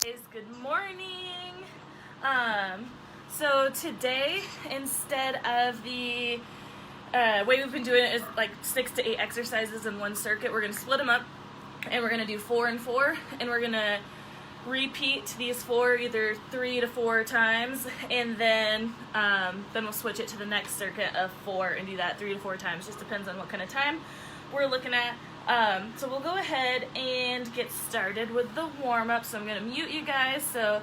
Good morning. So today, instead of the way we've been doing it is like 6 to 8 exercises in one circuit, we're going to split them up and we're going to do 4 and 4, and we're going to repeat these 4 either 3 to 4 times, and then we'll switch it to the next circuit of 4 and do that 3 to 4 times. Just depends on what kind of time we're looking at. So we'll go ahead and get started with the warm-up. So I'm going to mute you guys, so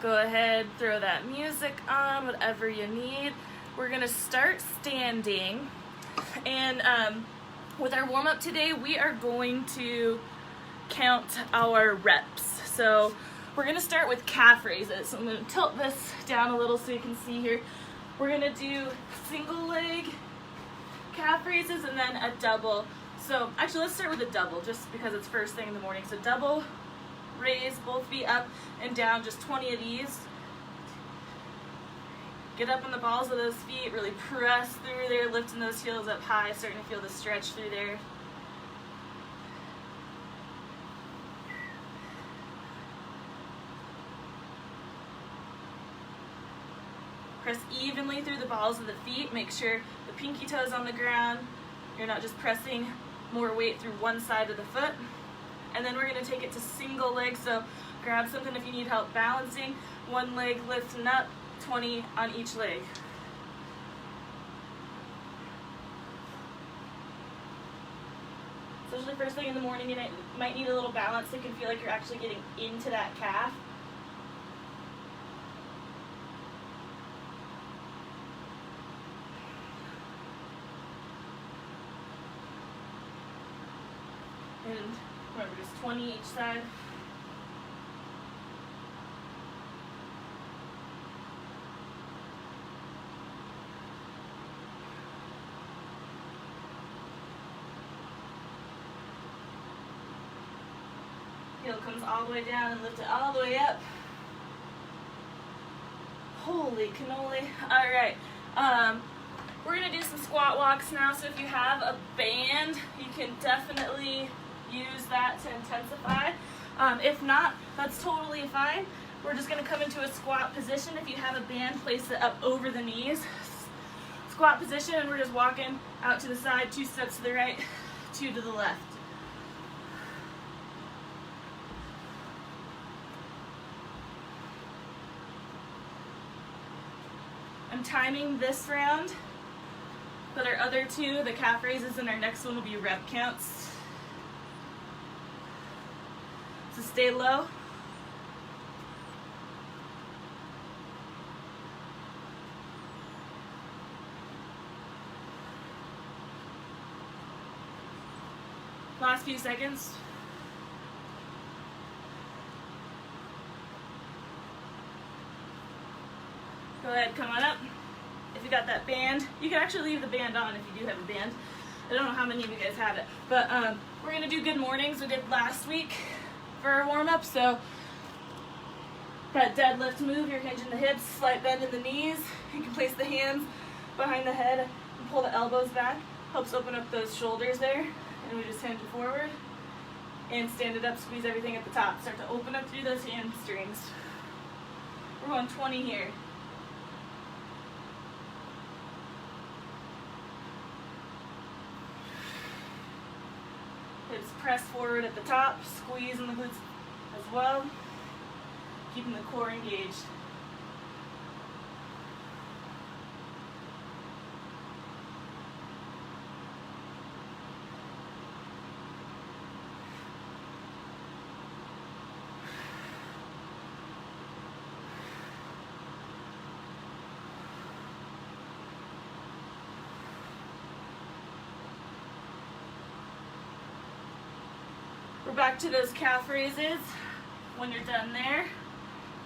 go ahead, throw that music on, whatever you need. We're going to start standing, and with our warm-up today, we are going to count our reps. So we're going to start with calf raises. So I'm going to tilt this down a little so you can see here. We're going to do single leg calf raises and then a double. So actually, let's start with a double just because it's first thing in the morning. So double, raise both feet up and down, just 20 of these. Get up on the balls of those feet, really press through there, lifting those heels up high, starting to feel the stretch through there. Press evenly through the balls of the feet. Make sure the pinky toe is on the ground. You're not just pressing more weight through one side of the foot. And then we're going to take it to single leg. So grab something if you need help balancing. One leg lifting up, 20 on each leg. Especially first thing in the morning, you might need a little balance so you can feel like you're actually getting into that calf. And remember, just 20 each side. Heel comes all the way down and lift it all the way up. Holy cannoli. All right. We're going to do some squat walks now. So if you have a band, you can definitely use that to intensify. If not, that's totally fine. We're just going to come into a squat position. If you have a band, place it up over the knees. Squat position, and we're just walking out to the side, 2 steps to the right, 2 to the left. I'm timing this round, but our other 2, the calf raises, and our next one will be rep counts. So stay low. Last few seconds. Go ahead, come on up. If you got that band, you can actually leave the band on if you do have a band. I don't know how many of you guys have it, but we're gonna do good mornings we did last week for our warm-up. So that deadlift move, you're hinging the hips, slight bend in the knees. You can place the hands behind the head and pull the elbows back. Helps open up those shoulders there. And we just hinge it forward and stand it up, squeeze everything at the top. Start to open up through those hamstrings. We're going 20 here. Hips press forward at the top, squeeze in the glutes as well, keeping the core engaged. We're back to those calf raises. When you're done there,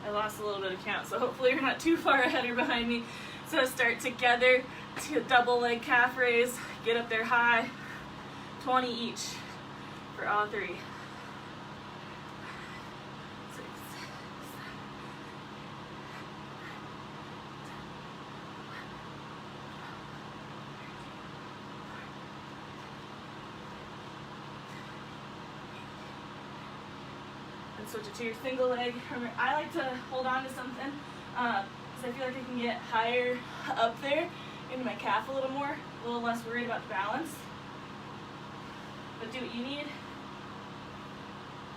I lost a little bit of count, so hopefully you're not too far ahead or behind me. So start together to double leg calf raise, get up there high, 20 each for all 3. switch it to your single leg. I like to hold on to something because I feel like I can get higher up there into my calf a little more, a little less worried about the balance. But do what you need.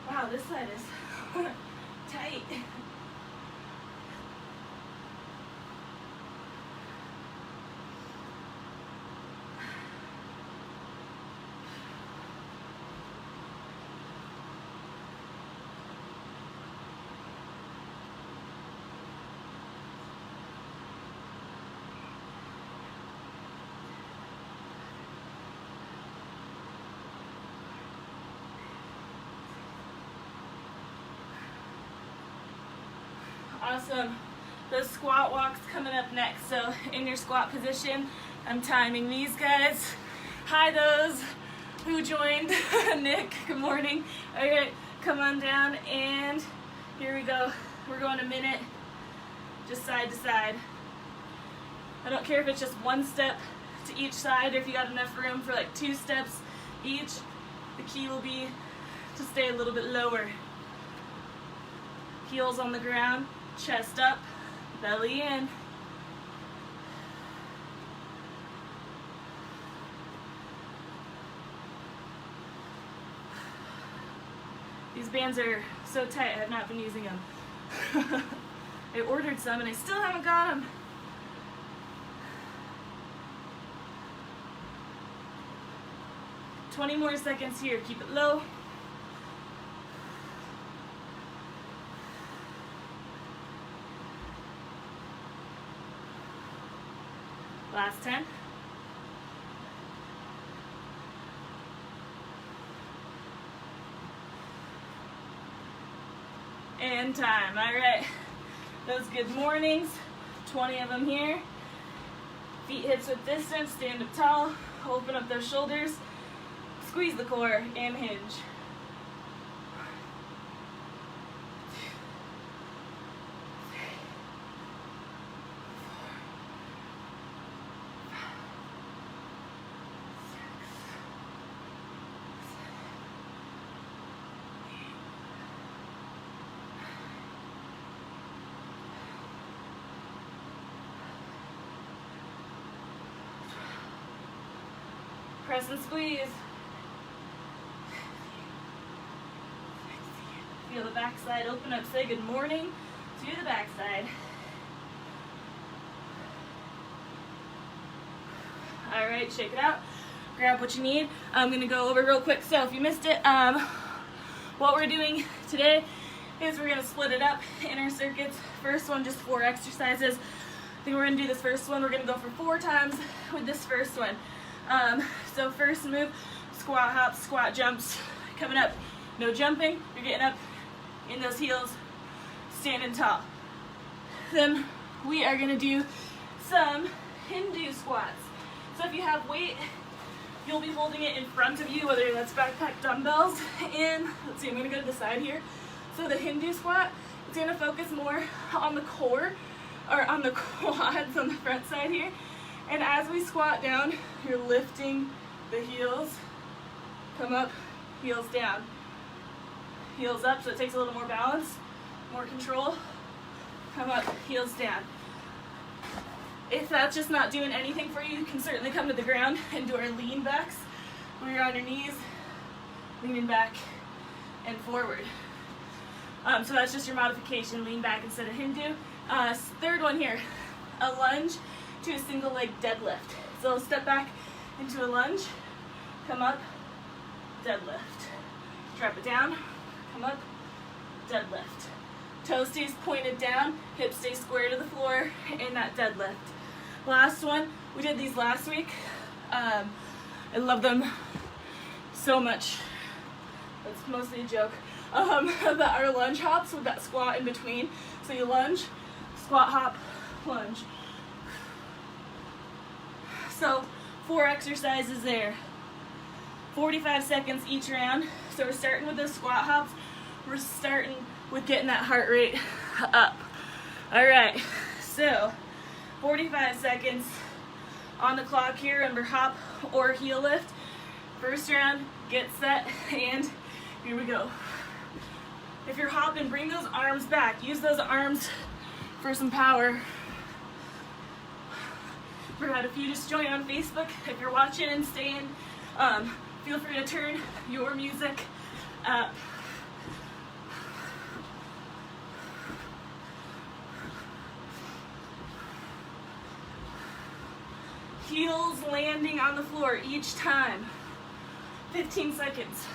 Wow, this side is tight. Awesome. The squat walk's coming up next. So in your squat position, I'm timing these guys. Hi those who joined. Nick, good morning. All right, come on down and here we go. We're going a minute, just side to side. I don't care if it's just one step to each side or if you got enough room for like 2 steps each. The key will be to stay a little bit lower. Heels on the ground. Chest up, belly in. These bands are so tight, I have not been using them. I ordered some and I still haven't got them. "20 more seconds here, keep it low. Last 10. And time. All right. Those good mornings. 20 of them here. Feet hips width distance. Stand up tall. Open up those shoulders. Squeeze the core and hinge. Press and squeeze. Feel the backside open up. Say good morning to the backside. All right, shake it out. Grab what you need. I'm gonna go over real quick. So if you missed it, what we're doing today is we're gonna split it up in our circuits. First one, just 4 exercises. I think we're gonna do this first one. We're gonna go for 4 times with this first one. So first move, squat hops, squat jumps. Coming up, no jumping. You're getting up in those heels, standing tall. Then we are gonna do some Hindu squats. So if you have weight, you'll be holding it in front of you, whether that's backpack dumbbells. And let's see, I'm gonna go to the side here. So the Hindu squat, it's gonna focus more on the core, or on the quads on the front side here. And as we squat down, you're lifting the heels, come up, heels down, heels up, so it takes a little more balance, more control, come up, heels down. If that's just not doing anything for you, you can certainly come to the ground and do our lean backs, where you're on your knees, leaning back and forward. So that's just your modification, lean back instead of Hindu. Third one here, a lunge to a single leg deadlift. So step back into a lunge, come up, deadlift. Drop it down, come up, deadlift. Toe stays pointed down, hips stay square to the floor in that deadlift. Last one, we did these last week. I love them so much. That's mostly a joke. That are lunge hops with that squat in between. So you lunge, squat, hop, lunge. So 4 exercises there. 45 seconds each round. So we're starting with those squat hops. We're starting with getting that heart rate up. All right, so 45 seconds on the clock here under hop or heel lift. First round, get set, and here we go. If you're hopping, bring those arms back. Use those arms for some power. Forgot, if you just join on Facebook, if you're watching and staying, feel free to turn your music up. Heels landing on the floor each time. 15 seconds.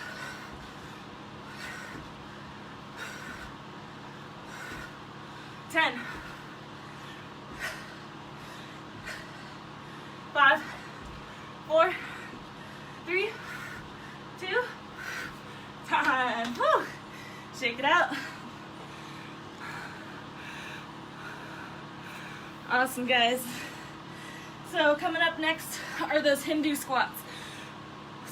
10. 5, 4, 3, 2, time. Woo. Shake it out. Awesome, guys. So coming up next are those Hindu squats.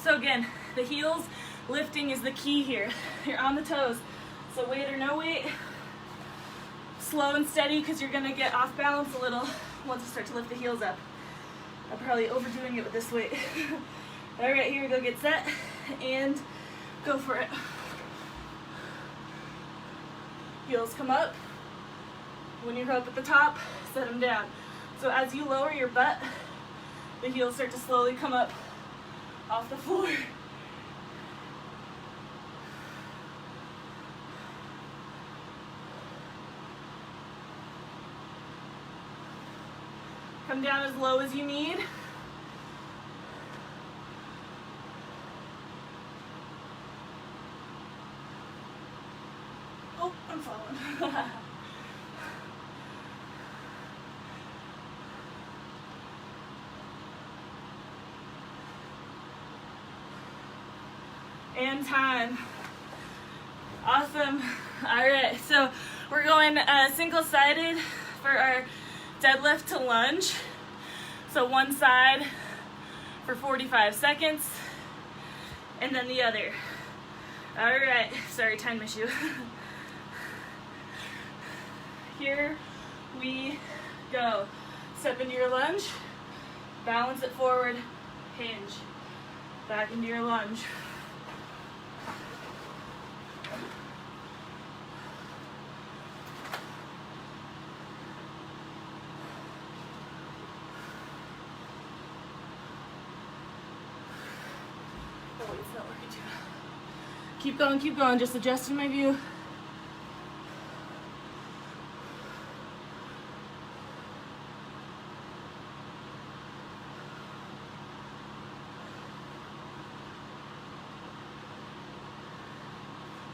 So again, the heels lifting is the key here. You're on the toes. So weight or no weight, slow and steady, because you're gonna get off balance a little once you start to lift the heels up. I'm probably overdoing it with this weight. All right, here we go, get set and go for it. Heels come up. When you're up at the top, set them down. So as you lower your butt, the heels start to slowly come up off the floor. Come down as low as you need. Oh, I'm falling. And time. Awesome. All right, so we're going single-sided for our deadlift to lunge. So one side for 45 seconds and then the other. All right, sorry, time issue. Here we go. Step into your lunge, balance it forward, hinge. Back into your lunge. Oh wait, it's not working too well. Keep going, just adjusting my view.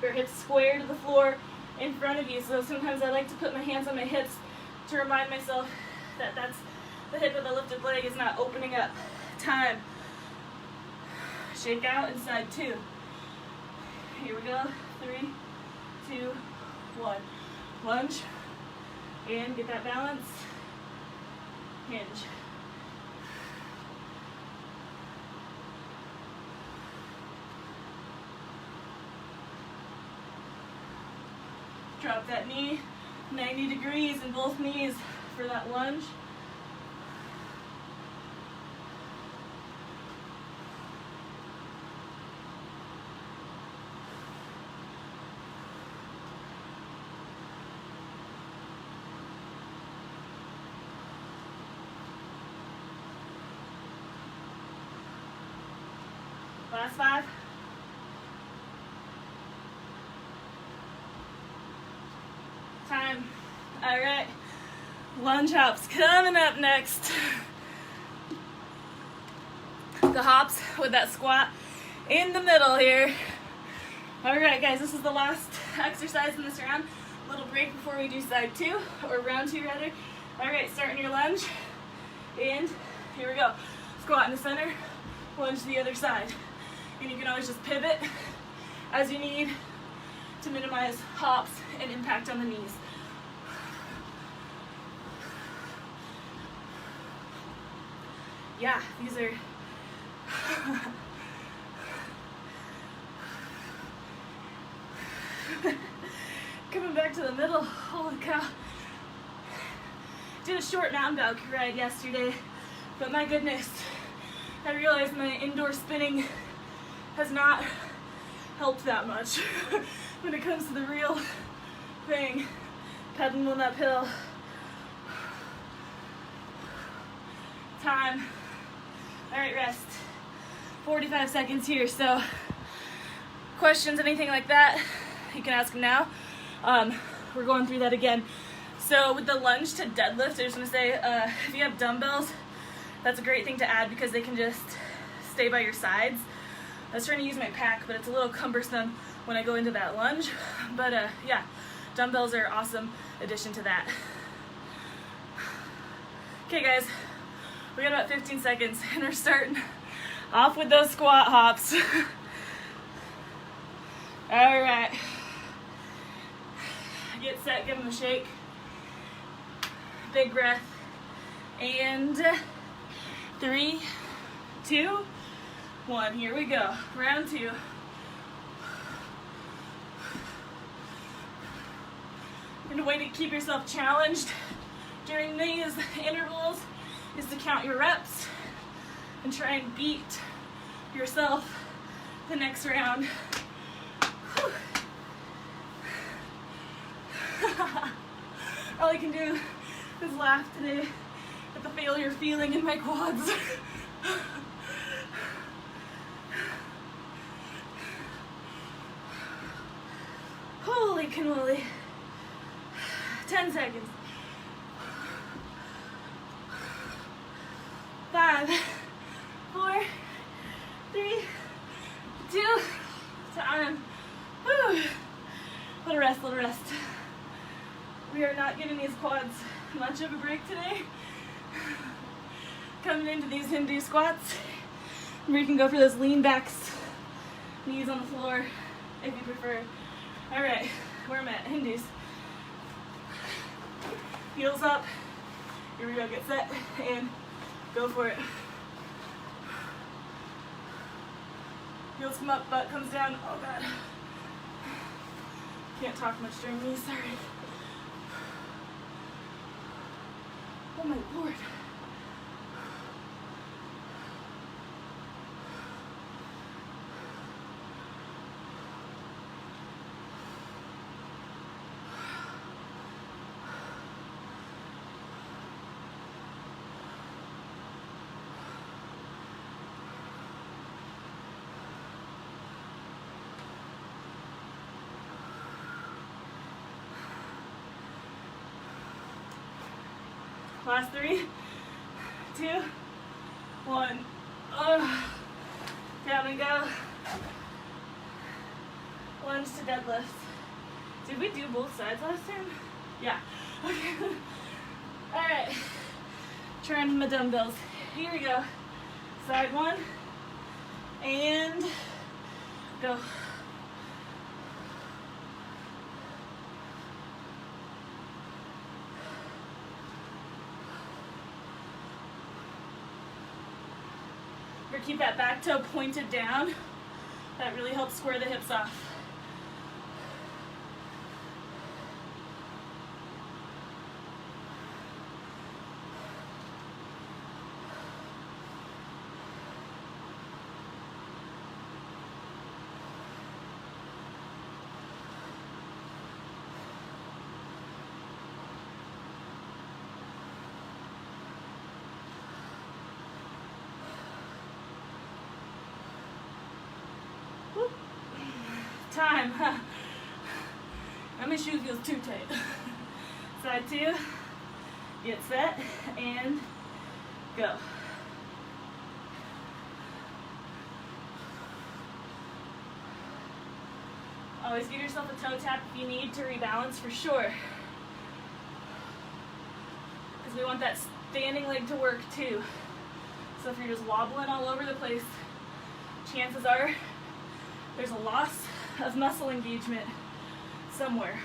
Your hips square to the floor in front of you. So sometimes I like to put my hands on my hips to remind myself that that's the hip of the lifted leg is not opening up. Time. Shake out inside 2. Here we go. 3, 2, 1. Lunge. And get that balance. Hinge. Drop that knee 90 degrees in both knees for that lunge. Last 5. Time. All right. Lunge hops coming up next. The hops with that squat in the middle here. All right, guys, this is the last exercise in this round. A little break before we do side 2, or round 2 rather. All right, starting your lunge. And here we go. Squat in the center, lunge to the other side. And you can always just pivot as you need to minimize hops and impact on the knees. Yeah, these are coming back to the middle. Holy cow. Did a short mountain bike ride yesterday, but my goodness, I realized my indoor spinning has not helped that much. when it comes to the real thing, pedaling uphill. Time. All right, rest. 45 seconds here. So questions, anything like that, you can ask them now. We're going through that again. So with the lunge to deadlift, I was gonna say, if you have dumbbells, that's a great thing to add because they can just stay by your sides. I was trying to use my pack, but it's a little cumbersome when I go into that lunge. But yeah, dumbbells are awesome addition to that. Okay guys, we got about 15 seconds and we're starting off with those squat hops. All right, get set, give them a shake. Big breath, and 3, 2, 1, here we go, round 2. And a way to keep yourself challenged during these intervals is to count your reps and try and beat yourself the next round. All I can do is laugh today at the failure feeling in my quads. Holy cannoli. 10 seconds. 5, 4, 3, 2, time. Whew. Little rest, little rest. We are not giving these quads much of a break today. Coming into these Hindu squats, where you can go for those lean backs, knees on the floor, if you prefer. All right, where I'm at, Hindus. Heels up. Here we go, get set, and go for it. Heels come up, butt comes down. Oh God. Can't talk much during these, sorry. Oh my Lord. Last 3, 2, 1. Down and go. Lunge to deadlift. Did we do both sides last time? Yeah. Okay. All right. Trying my dumbbells. Here we go. Side 1. And go. Keep that back toe pointed down. That really helps square the hips off. Time. My shoe feels too tight. Side 2. Get set and go. Always give yourself a toe tap if you need to rebalance for sure. Because we want that standing leg to work too. So if you're just wobbling all over the place, chances are there's a loss of muscle engagement somewhere.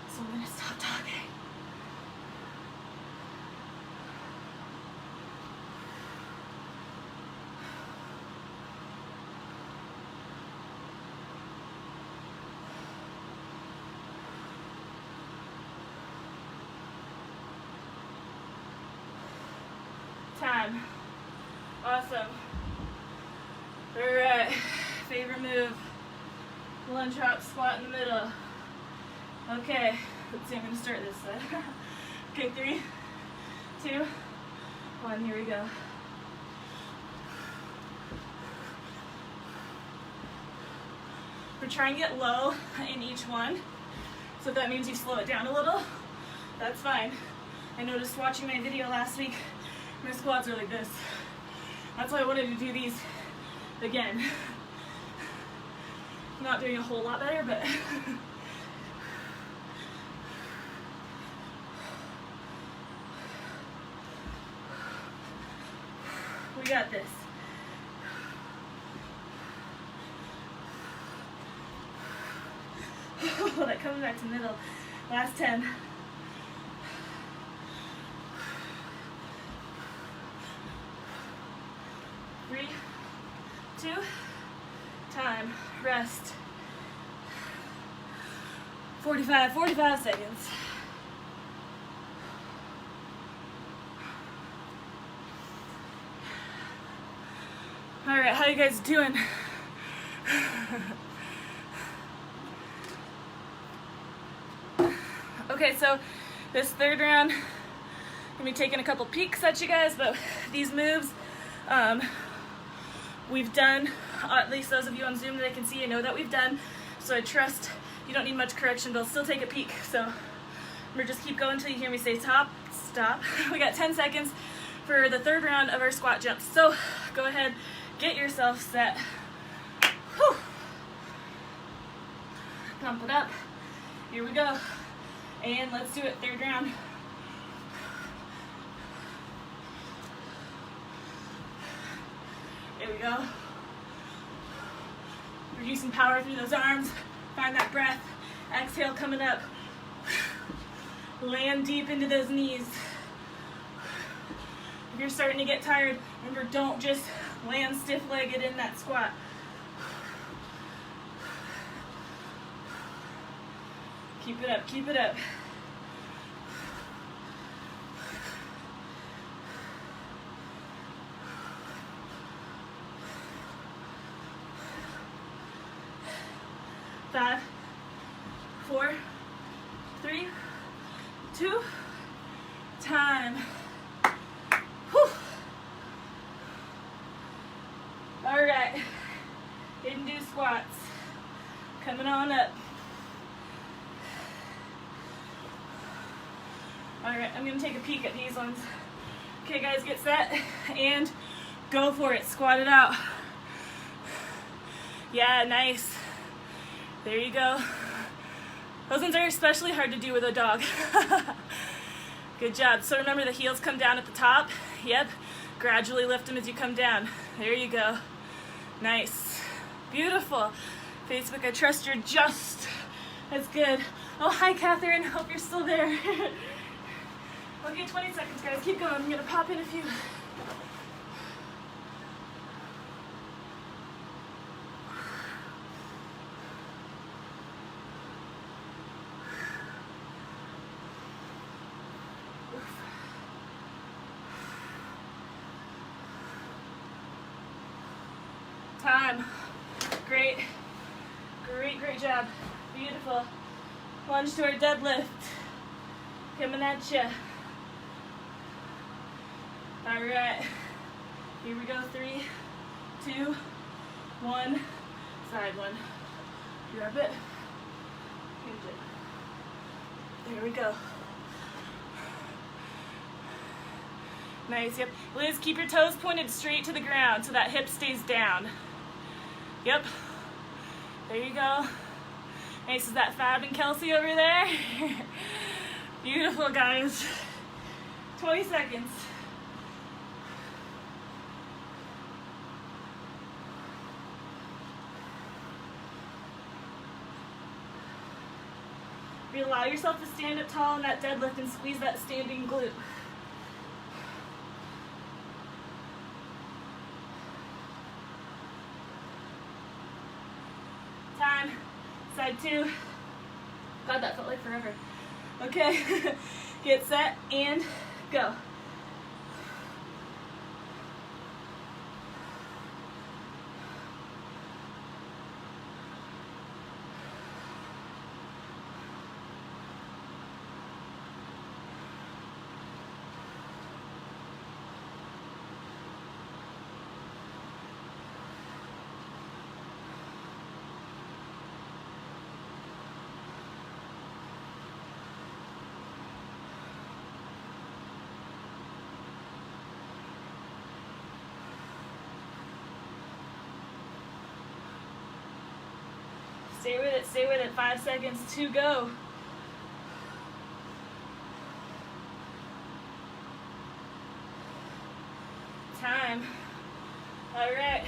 So I'm gonna stop talking. Time. Awesome. All right, favorite move. Lunge hop, squat in the middle. Okay, let's see, I'm gonna start this side. Okay, 3, 2, 1, here we go. We're trying to get low in each one. So if that means you slow it down a little, that's fine. I noticed watching my video last week, my squats are like this. That's why I wanted to do these again. Not doing a whole lot better, but we got this. Oh, that comes back to middle. Last 10. Three, 2, time, rest. 45 seconds. All right, how you guys doing? Okay, so this third round, I'm gonna be taking a couple peeks at you guys, but these moves, we've done, at least those of you on Zoom that I can see, I know that we've done, so I trust you don't need much correction, but I'll still take a peek. So we're just keep going until you hear me say stop. We got 10 seconds for the third round of our squat jumps. So go ahead, get yourself set. Whew. Pump it up. Here we go. And let's do it, third round. There we go. Reducing power through those arms. Find that breath. Exhale coming up. Land deep into those knees. If you're starting to get tired, remember, don't just land stiff-legged in that squat. Keep it up, keep it up. Five, 4, 3, 2, time. Whew. All right, hidden do squats. Coming on up. All right, I'm gonna take a peek at these ones. Okay guys, get set and go for it. Squat it out. Yeah, nice. There you go. Those ones are especially hard to do with a dog. Good job. So remember, the heels come down at the top. Yep. Gradually lift them as you come down. There you go. Nice. Beautiful. Facebook, I trust you're just as good. Oh, hi, Catherine. Hope you're still there. Okay, 20 seconds, guys. Keep going. I'm going to pop in a few. Time. Great. Great job. Beautiful. Lunge to our deadlift. Coming at you. All right. Here we go. 3, 2, 1. Side one. Grab it. Hinge it. There we go. Nice, yep. Liz, keep your toes pointed straight to the ground so that hip stays down. Yep. There you go. Nice, is that Fab and Kelsey over there? Beautiful, guys. 20 seconds. You allow yourself to stand up tall in that deadlift and squeeze that standing glute. Time. Side 2. God, that felt like forever. Okay. Get set and go. Stay with it, stay with it. 5 seconds to go. Time. All right.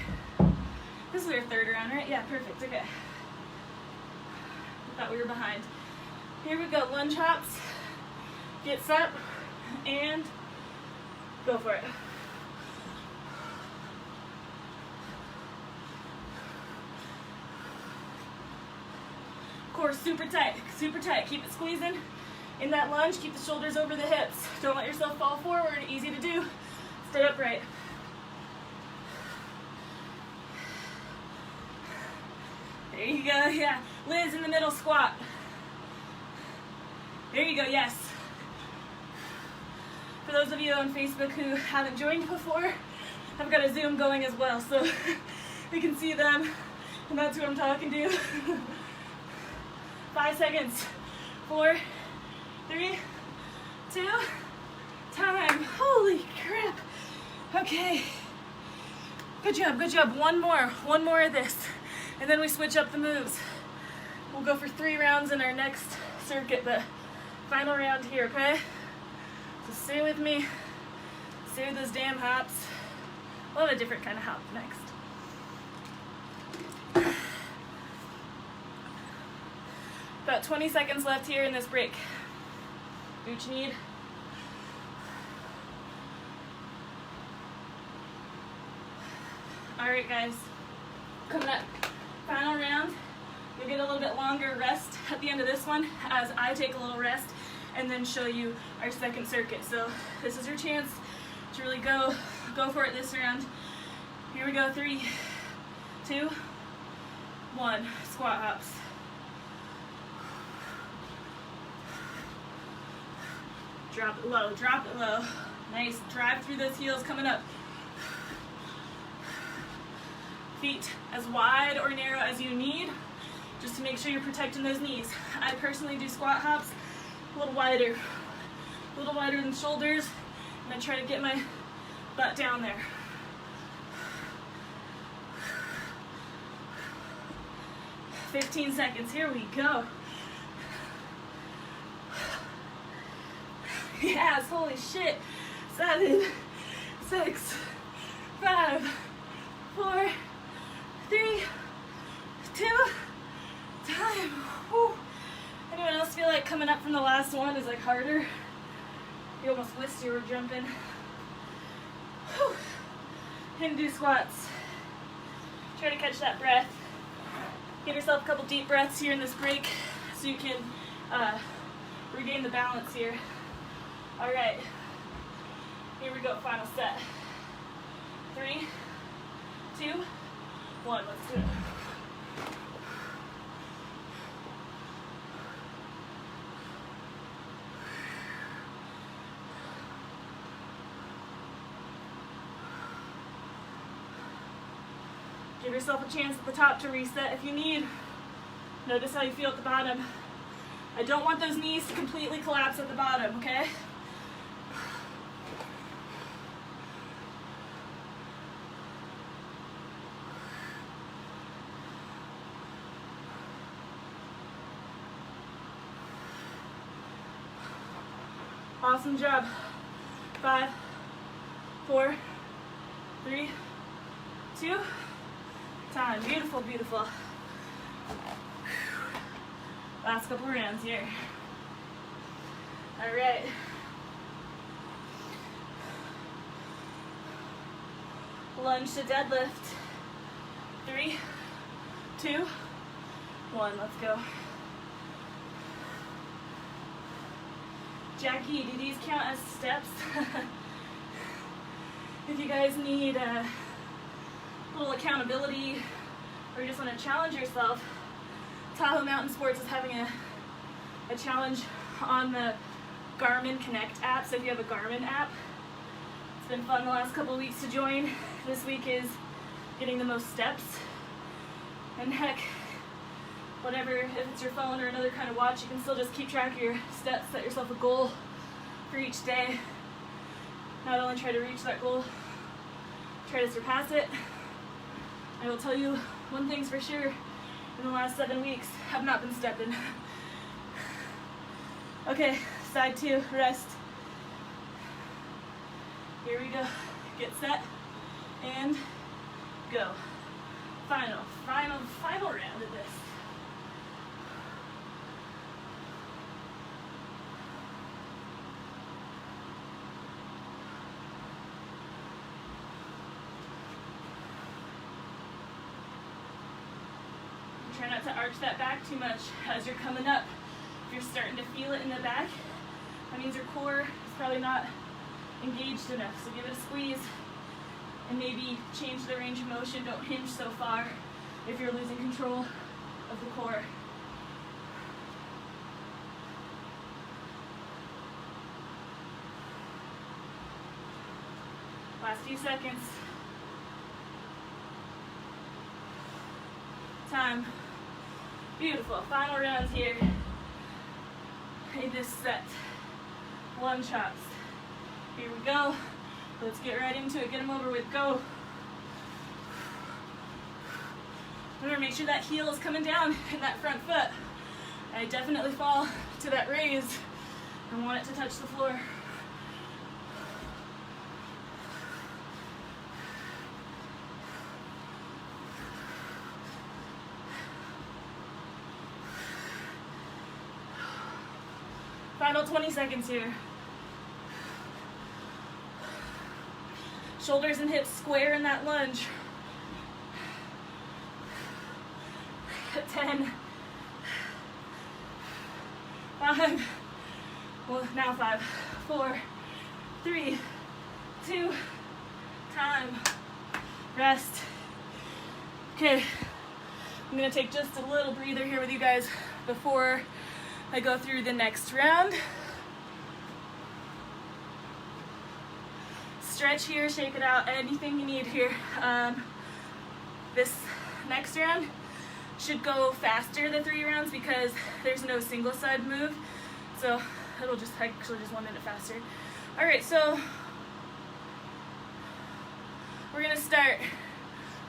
This is our third round, right? Yeah, perfect. Okay. I thought we were behind. Here we go. Lunge hops. Get set and go for it. Core super tight, super tight. Keep it squeezing. In that lunge, keep the shoulders over the hips. Don't let yourself fall forward. Easy to do. Stay upright. There you go, yeah. Liz in the middle squat. There you go, yes. For those of you on Facebook who haven't joined before, I've got a Zoom going as well, so you can see them, and that's who I'm talking to. 5 seconds. 4, 3, 2, time. Holy crap. Okay. Good job, good job. One more of this. And then we switch up the moves. We'll go for 3 rounds in our next circuit, but final round here, okay? So stay with me. Stay with those damn hops. We'll have a different kind of hop next. About 20 seconds left here in this break. Do what you need. All right, guys. Coming up, final round. You'll get a little bit longer rest at the end of this one as I take a little rest and then show you our second circuit. So this is your chance to really go for it this round. Here we go, 3, 2, 1, squat hops. Drop it low, drop it low. Nice, drive through those heels coming up. Feet as wide or narrow as you need, just to make sure you're protecting those knees. I personally do squat hops a little wider than shoulders, and I try to get my butt down there. "15 seconds, here we go. Yes, holy shit. 7, 6, 5, 4, 3, 2, time. Whew. Anyone else feel like coming up from the last one is like harder? You almost wished you were jumping. Whew. Hindu squats. Try to catch that breath. Give yourself a couple deep breaths here in this break so you can regain the balance here. All right, here we go, final set. 3, 2, 1, let's do it. Give yourself a chance at the top to reset if you need. Notice how you feel at the bottom. I don't want those knees to completely collapse at the bottom, okay? Awesome job. 5, 4, 3, 2, time. Beautiful, beautiful. Last couple rounds here. All right. Lunge to deadlift. 3, 2, 1, let's go. Jackie, do these count as steps? If you guys need a little accountability or you just want to challenge yourself, Tahoe Mountain Sports is having a challenge on the Garmin Connect app. So if you have a Garmin app, it's been fun the last couple of weeks to join. This week is getting the most steps. And heck, whatever, if it's your phone or another kind of watch, you can still just keep track of your steps, set yourself a goal for each day. Not only try to reach that goal, try to surpass it. I will tell you one thing's for sure, in the last 7 weeks have not been stepping. Okay, side 2, rest. Here we go. Get set and go. Final round of this. Try not to arch that back too much as you're coming up. If you're starting to feel it in the back, that means your core is probably not engaged enough. So give it a squeeze and maybe change the range of motion. Don't hinge so far if you're losing control of the core. Last few seconds. Time. Beautiful. Final rounds here. In this set. Lunge hops. Here we go. Let's get right into it. Get them over with. Go. Remember, make sure that heel is coming down in that front foot. I definitely fall to that raise. I want it to touch the floor. Final 20 seconds here. Shoulders and hips square in that lunge. 10. 5. Well, now 5. 4. 3. 2. Time. Rest. Okay. I'm gonna take just a little breather here with you guys before I go through the next round. Stretch here, shake it out, anything you need here. This next round should go faster the 3 rounds because there's no single side move. So it'll just actually just 1 minute faster. All right, so we're gonna start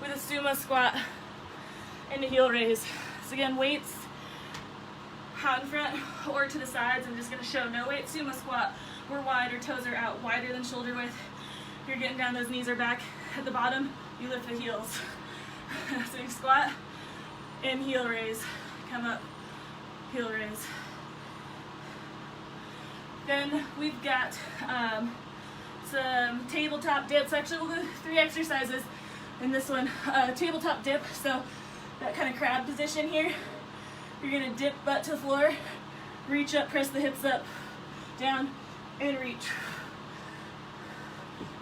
with a sumo squat and a heel raise. So again, weights out in front or to the sides. I'm just gonna show no weight sumo squat. We're wide, our toes are out, wider than shoulder width. If you're getting down, those knees are back. At the bottom, you lift the heels. So you squat and heel raise. Come up, heel raise. Then we've got some tabletop dips. Actually, we'll do 3 exercises in this one. Tabletop dip, so that kind of crab position here. You're gonna dip butt to the floor, reach up, press the hips up, down, and reach.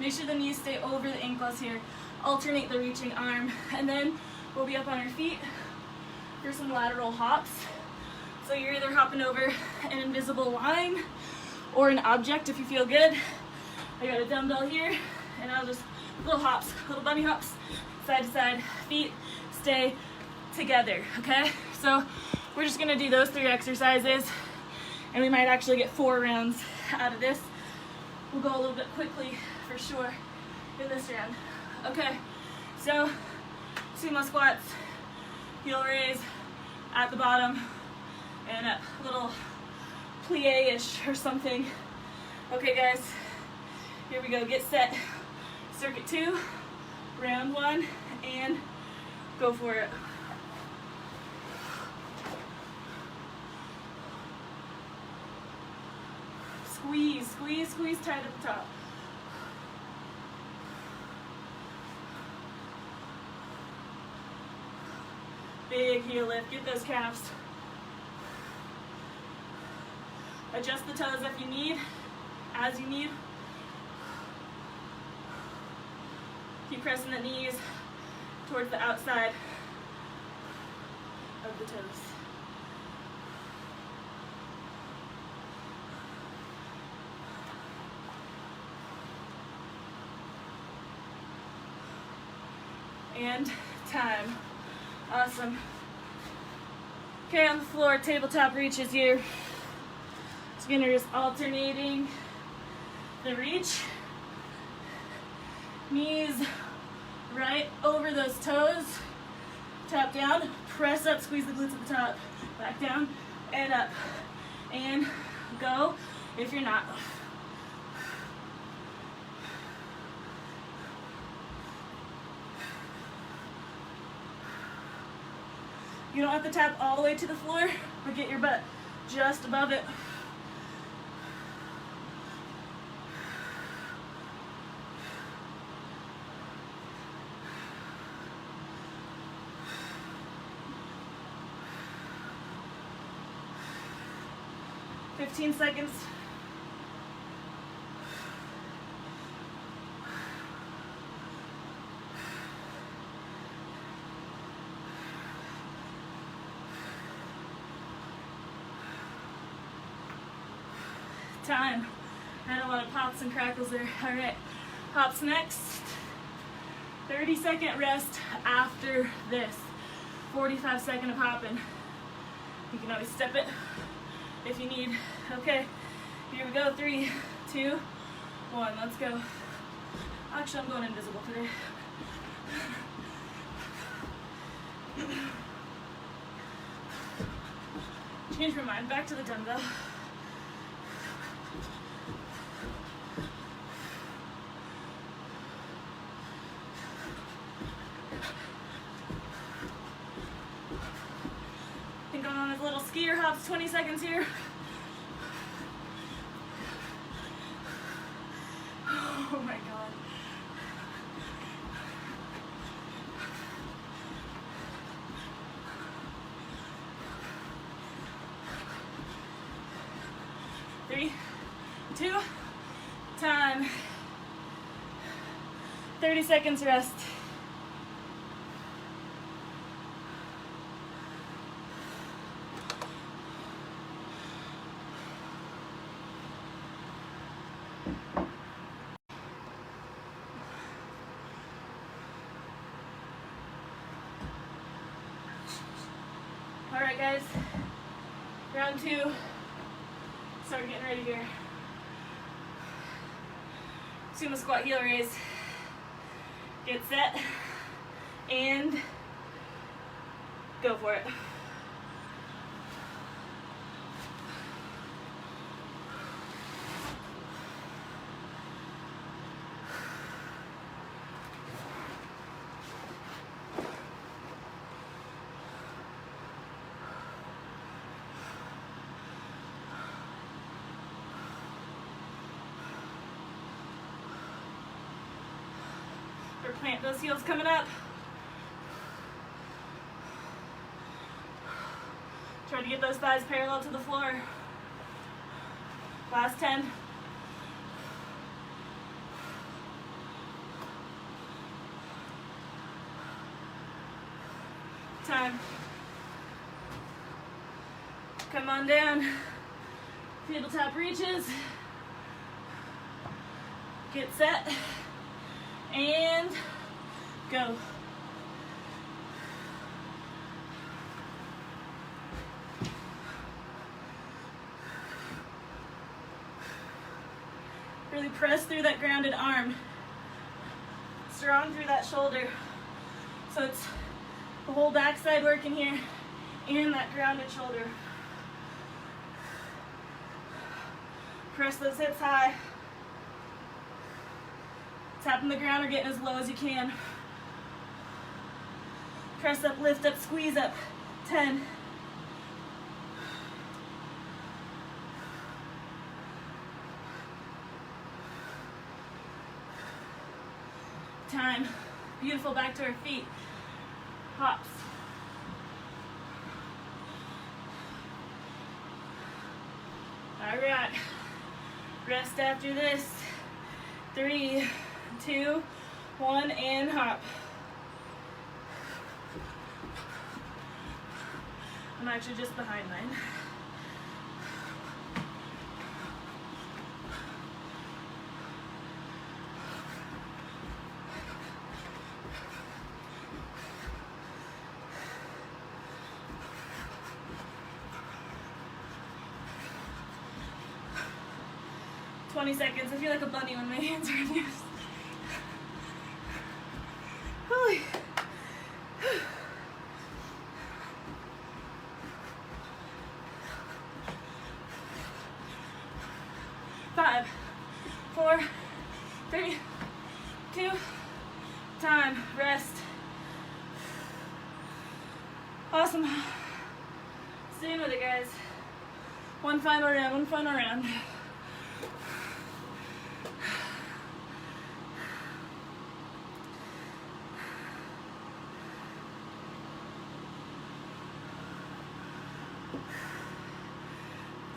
Make sure the knees stay over the ankles here. Alternate the reaching arm, and then we'll be up on our feet for some lateral hops. So you're either hopping over an invisible line or an object if you feel good. I got a dumbbell here, and I'll just, little hops, little bunny hops, side to side, feet stay together, okay? So we're just gonna do those 3 exercises, and we might actually get 4 rounds out of this. We'll go a little bit quickly for sure in this round. Okay, so sumo squats, heel raise at the bottom, and a little plie-ish or something. Okay guys, here we go, get set. Circuit 2, round 1, and go for it. Squeeze, squeeze, squeeze tight at the top. Big heel lift, get those calves. Adjust the toes if you need, as you need. Keep pressing the knees towards the outside of the toes. And time. Awesome. Okay, on the floor, tabletop reaches here. So you're just alternating the reach. Knees right over those toes. Tap down. Press up, squeeze the glutes at the top. Back down and up. And go if you're not. You don't have to tap all the way to the floor, but get your butt just above it. Fifteen seconds. Time. I had a lot of pops and crackles there. All right, hops next. 30-second rest after this. 45-second of hopping. You can always step it if you need. Okay, here we go. 3, 2, 1. Let's go. Actually, I'm going invisible today. Change my mind. Back to the dumbbell. Going on his little skier hops, 20 seconds here. Oh my God. Three, 2, time. 30 seconds rest. All right, guys, round 2, start getting ready here. Sumo squat, heel raise. Get set, and go for it. Plant those heels coming up. Try to get those thighs parallel to the floor. Last 10. Time. Come on down. Tabletop reaches. Get set. And go. Really press through that grounded arm. Strong through that shoulder. So it's the whole backside working here and that grounded shoulder. Press those hips high. Tapping the ground or getting as low as you can. Press up, lift up, squeeze up. 10. Time. Beautiful, back to our feet. Hops. All right. Rest after this. 3, 2, 1, and hop. I'm actually just behind mine. "20 seconds. I feel like a bunny when my hands are loose. 5, 4, 3, 2, time, rest. Awesome. Staying with it, guys. One final round, one final round.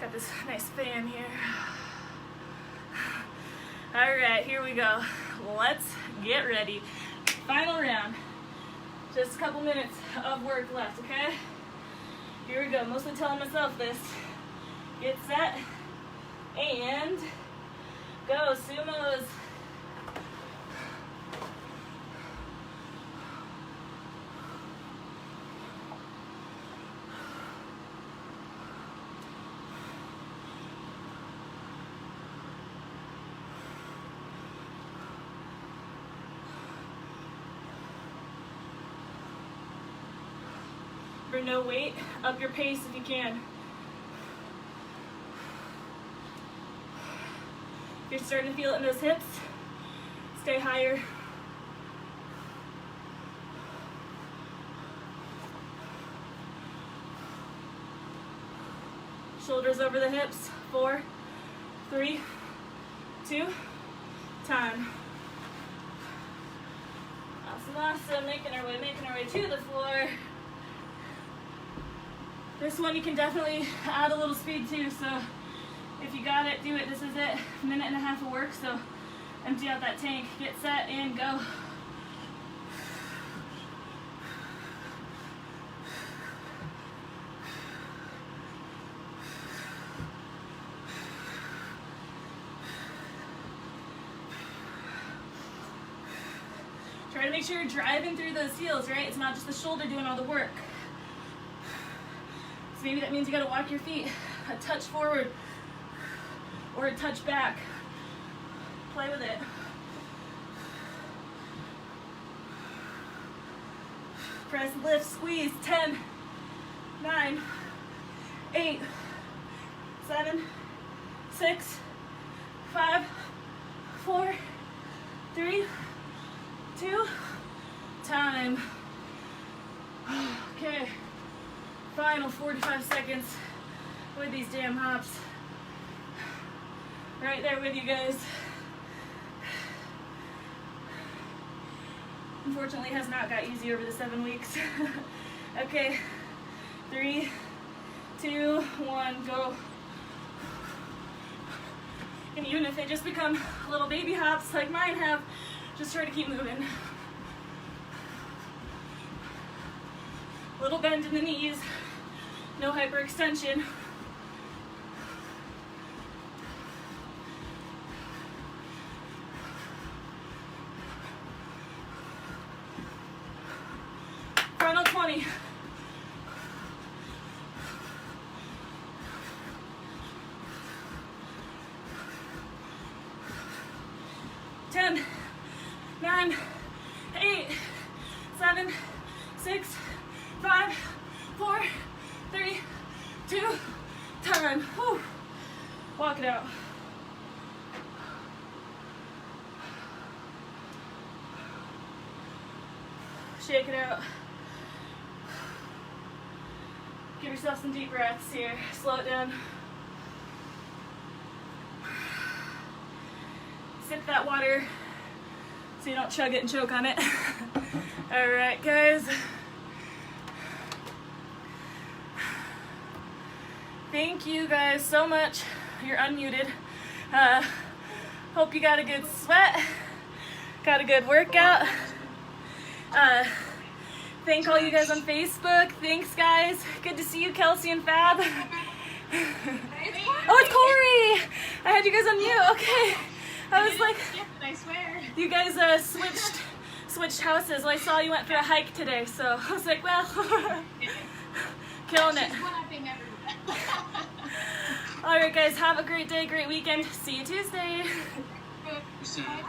Got this nice fan here. All right, here we go. Let's get ready. Final round. Just a couple minutes of work left, okay? Here we go. Mostly telling myself this. Get set and go, sumos. For no weight, up your pace if you can. If you're starting to feel it in those hips, stay higher. Shoulders over the hips. 4, 3, 2, time. Awesome, awesome. Making our way to the floor. This one you can definitely add a little speed to, so if you got it, do it. This is it. 1.5 minutes of work, so empty out that tank. Get set and go. Try to make sure you're driving through those heels, right? It's not just the shoulder doing all the work. So maybe that means you gotta walk your feet a touch forward or a touch back. Play with it. Press, lift, squeeze. 10, 9, 8, 7, 6, 5, 4, 3, 2, time. Okay. Final 45 seconds with these damn hops. Right there with you guys. Unfortunately, it has not got easy over the 7 weeks. Okay, 3, 2, 1, go. And even if they just become little baby hops like mine have, just try to keep moving. Little bend in the knees, no hyperextension. Final 20. Ten, 9, 8, 7, 6, 5, 4, 3, 2, time. Whew. Walk it out. Shake it out. Give yourself some deep breaths here. Slow it down. Sip that water so you don't chug it and choke on it. All right, guys. Thank you guys so much. You're unmuted. Hope you got a good sweat, got a good workout. Thank all you guys on Facebook. Thanks, guys. Good to see you, Kelsey and Fab. Oh, it's Corey. I had you guys on mute. Okay. I was like, I swear. You guys switched houses. Well, I saw you went for a hike today, so I was like, well, killing it. All right, guys, have a great day, great weekend. See you Tuesday.